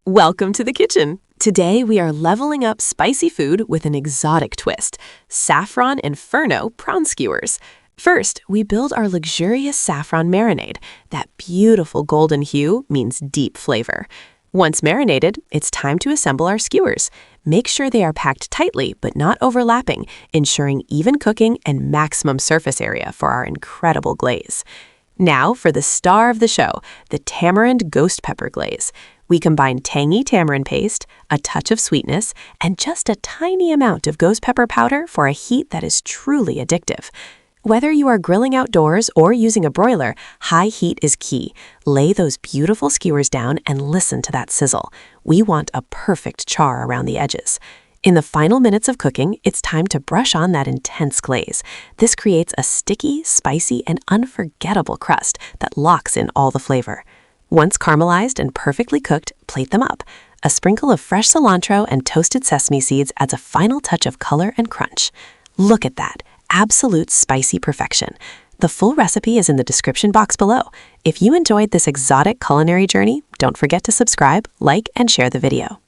Welcome to the kitchen. Today we are leveling up spicy food with an exotic twist, Saffron Inferno Prawn Skewers. First, we build our luxurious saffron marinade. That beautiful golden hue means deep flavor. Once marinated, it's time to assemble our skewers. Make sure they are packed tightly but not overlapping, ensuring even cooking and maximum surface area for our incredible glaze. Now for the star of the show, the tamarind ghost pepper glaze. We combine tangy tamarind paste, a touch of sweetness, and just a tiny amount of ghost pepper powder for a heat that is truly addictive. Whether you are grilling outdoors or using a broiler, high heat is key. Lay those beautiful skewers down and listen to that sizzle. We want a perfect char around the edges. In the final minutes of cooking, it's time to brush on that intense glaze. This creates a sticky, spicy, and unforgettable crust that locks in all the flavor. Once caramelized and perfectly cooked, plate them up. A sprinkle of fresh cilantro and toasted sesame seeds adds a final touch of color and crunch. Look at that, absolute spicy perfection. The full recipe is in the description box below. If you enjoyed this exotic culinary journey, don't forget to subscribe, like, and share the video.